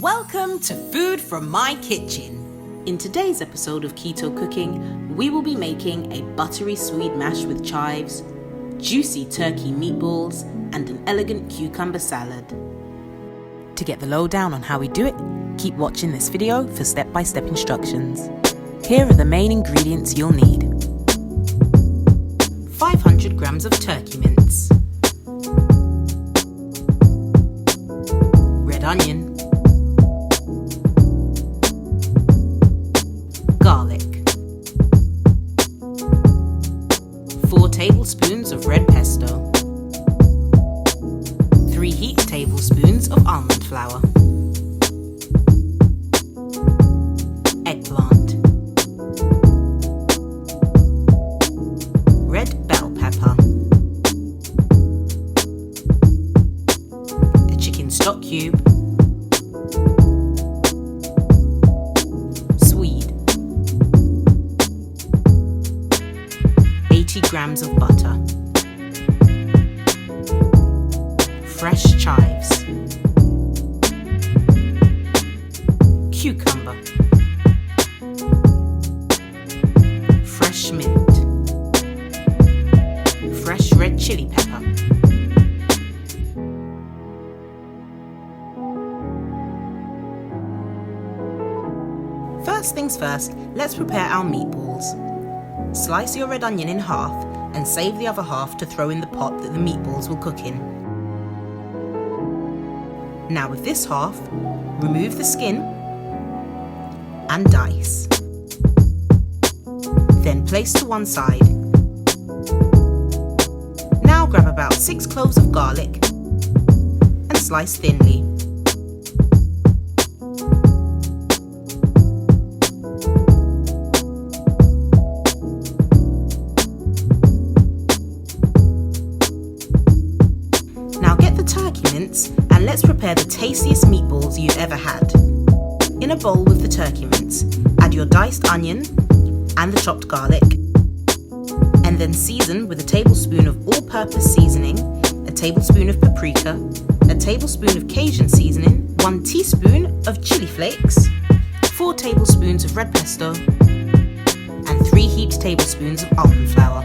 Welcome to Food from My Kitchen. In today's episode of Keto Cooking, we will be making a buttery Swede mash with chives, juicy turkey meatballs, and an elegant cucumber salad. To get the lowdown on how we do it, keep watching this video for step-by-step instructions. Here are the main ingredients you'll need. 500 grams of turkey mince, red onion, garlic, 4 tablespoons of red pesto, 3 heaped tablespoons of almond flour, eggplant, red bell pepper, a chicken stock cube, Swede, 80 grams of butter, fresh chives, cucumber, fresh mint, fresh red chili pepper, First things first, let's prepare our meatballs. Slice your red onion in half and save the other half to throw in the pot that the meatballs will cook in. Now with this half, remove the skin and dice. Then place to one side. Now grab about 6 cloves of garlic and slice thinly. And let's prepare the tastiest meatballs you've ever had. In a bowl with the turkey mince, add your diced onion and the chopped garlic, and then season with a tablespoon of all-purpose seasoning, a tablespoon of paprika, a tablespoon of cajun seasoning, 1 teaspoon of chili flakes, 4 tablespoons of red pesto, and 3 heaped tablespoons of almond flour.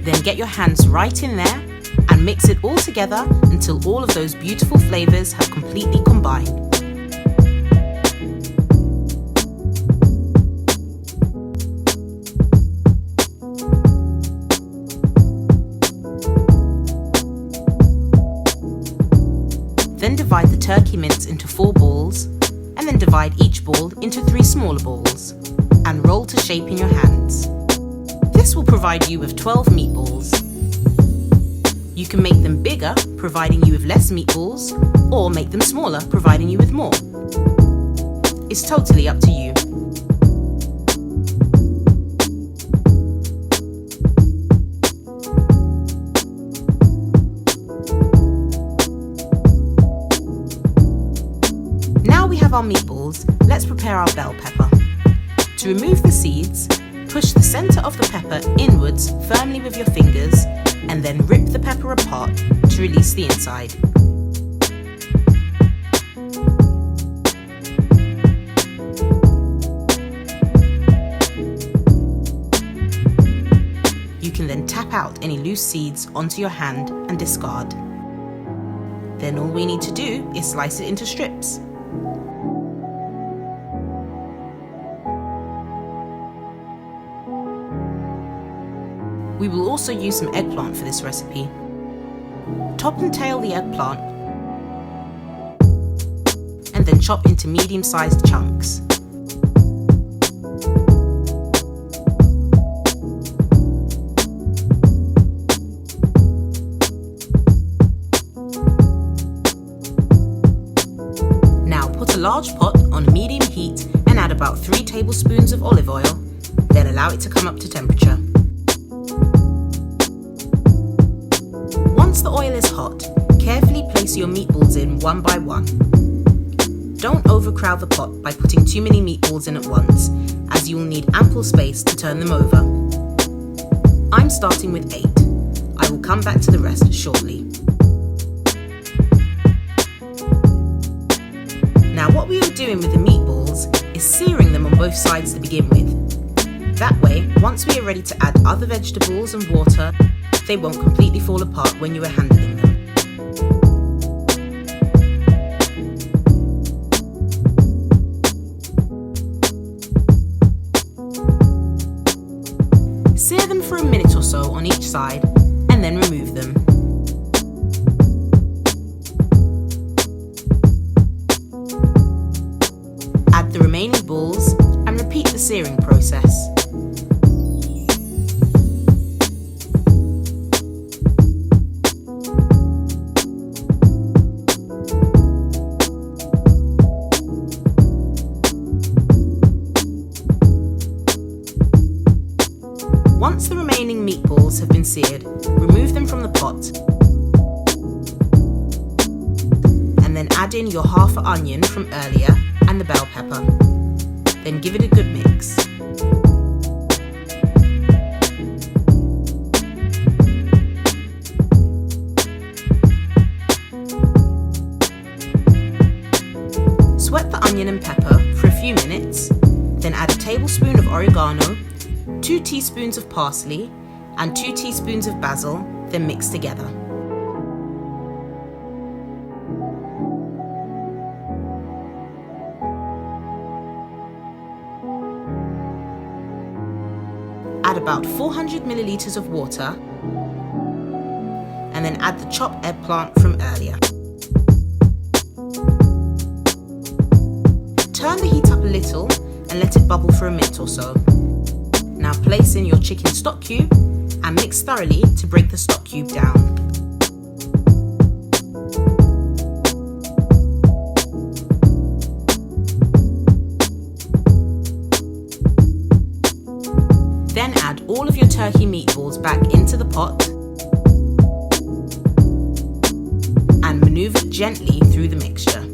Then get your hands right in there and mix it all together until all of those beautiful flavors have completely combined. Then divide the turkey mince into 4 balls, and then divide each ball into 3 smaller balls, and roll to shape in your hands. This will provide you with 12 meatballs. You can make them bigger, providing you with less meatballs, or make them smaller, providing you with more. It's totally up to you. Now we have our meatballs, let's prepare our bell pepper. To remove the seeds, push the center of the pepper inwards firmly with your fingers, and then rip the pepper apart to release the inside. You can then tap out any loose seeds onto your hand and discard. Then all we need to do is slice it into strips. We will also use some eggplant for this recipe. Top and tail the eggplant and then chop into medium-sized chunks. Now put a large pot on medium heat and add about 3 tablespoons of olive oil, then allow it to come up to temperature. Once the oil is hot, carefully place your meatballs in one by one. Don't overcrowd the pot by putting too many meatballs in at once, as you will need ample space to turn them over. I'm starting with 8. I will come back to the rest shortly. doing with the meatballs is searing them on both sides to begin with. That way, once we are ready to add other vegetables and water, they won't completely fall apart when you are handling them. Sear them for a minute or so on each side and then remove them. Add the remaining balls and repeat the searing process. Once the remaining meatballs have been seared, remove them from the pot and then add in your half an onion from earlier and the bell pepper. Then give it a good mix. Sweat the onion and pepper for a few minutes, then add a tablespoon of oregano, 2 teaspoons of parsley and 2 teaspoons of basil, then mix together. Add about 400 milliliters of water and then add the chopped eggplant from earlier. Turn the heat up a little and let it bubble for a minute or so. Now place in your chicken stock cube and mix thoroughly to break the stock cube down. Then add all of your turkey meatballs back into the pot and maneuver gently through the mixture.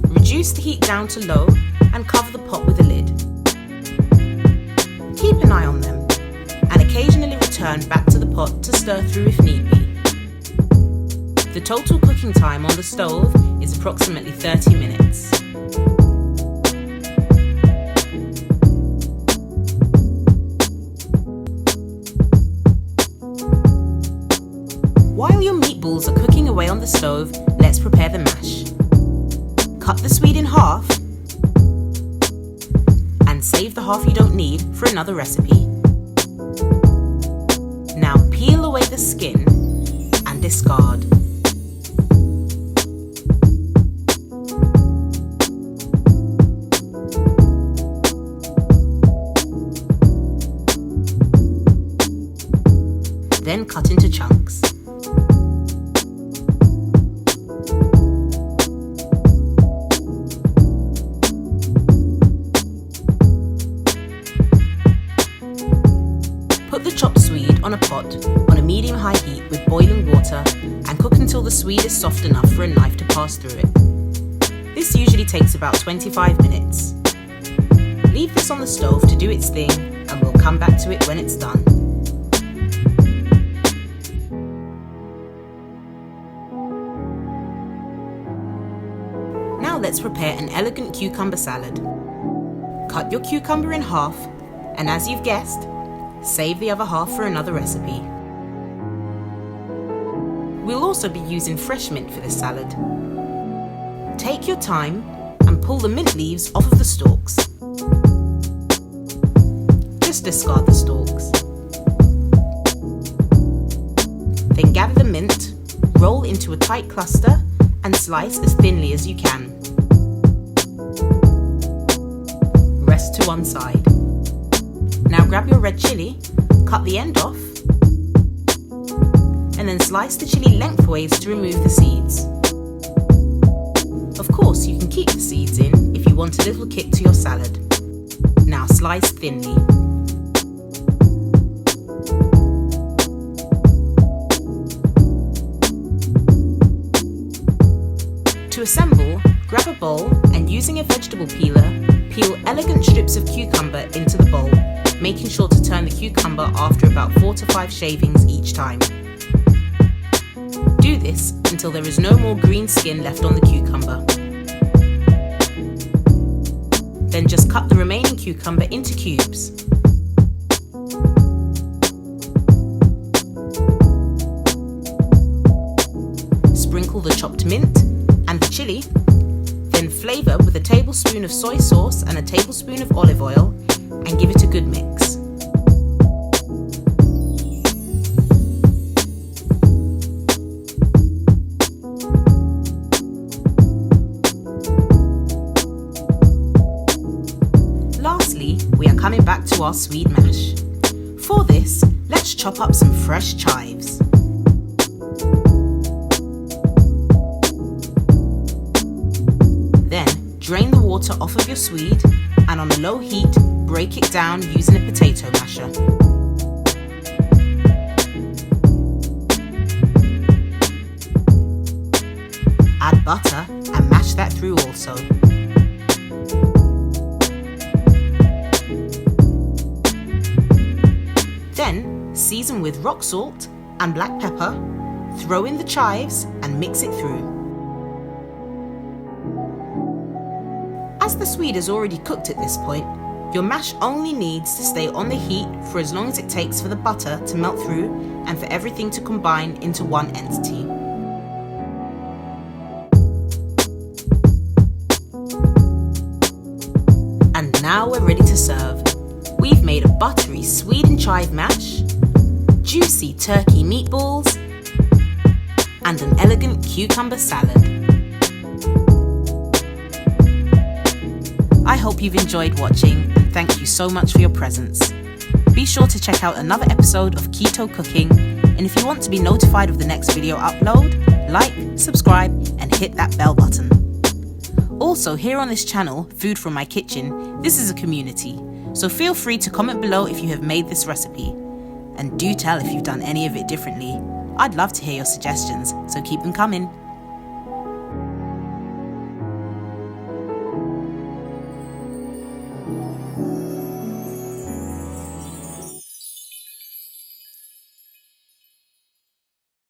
Reduce the heat down to low and cover the pot with a lid. Keep an eye on them and occasionally return back to the pot to stir through if need be. The total cooking time on the stove is approximately 30 minutes. While your meatballs are cooking away on the stove, let's prepare the mash. Cut the Swede in half and save the half you don't need for another recipe. Now peel away the skin and discard. Then cut into chunks. Put the chopped Swede on a pot on a medium-high heat with boiling water and cook until the Swede is soft enough for a knife to pass through it. This usually takes about 25 minutes. Leave this on the stove to do its thing and we'll come back to it when it's done. Now let's prepare an elegant cucumber salad. Cut your cucumber in half and, as you've guessed, save the other half for another recipe. We'll also be using fresh mint for this salad. Take your time and pull the mint leaves off of the stalks. Just discard the stalks. Then gather the mint, roll into a tight cluster and slice as thinly as you can. Rest to one side. Now grab your red chilli, cut the end off, and then slice the chilli lengthways to remove the seeds. Of course, you can keep the seeds in if you want a little kick to your salad. Now slice thinly. To assemble, grab a bowl and using a vegetable peeler, peel elegant strips of cucumber into the bowl, making sure to turn the cucumber after about 4 to 5 shavings each time. Do this until there is no more green skin left on the cucumber. Then just cut the remaining cucumber into cubes. Sprinkle the chopped mint and the chili, then flavour with a tablespoon of soy sauce and a tablespoon of olive oil and give it a good mix. Lastly, we are coming back to our Swede mash. For this, let's chop up some fresh chives. Then, drain the water off of your Swede and on a low heat, break it down using a potato masher. Add butter and mash that through also. Then, season with rock salt and black pepper, throw in the chives and mix it through. As the Swede is already cooked at this point, your mash only needs to stay on the heat for as long as it takes for the butter to melt through and for everything to combine into one entity. And now we're ready to serve. We've made a buttery Swede and chive mash, juicy turkey meatballs, and an elegant cucumber salad. I hope you've enjoyed watching and thank you so much for your presence. Be sure to check out another episode of Keto Cooking, and if you want to be notified of the next video upload, like, subscribe and hit that bell button. Also, here on this channel, Food from My Kitchen, this is a community, so feel free to comment below if you have made this recipe. And do tell if you've done any of it differently. I'd love to hear your suggestions, so keep them coming.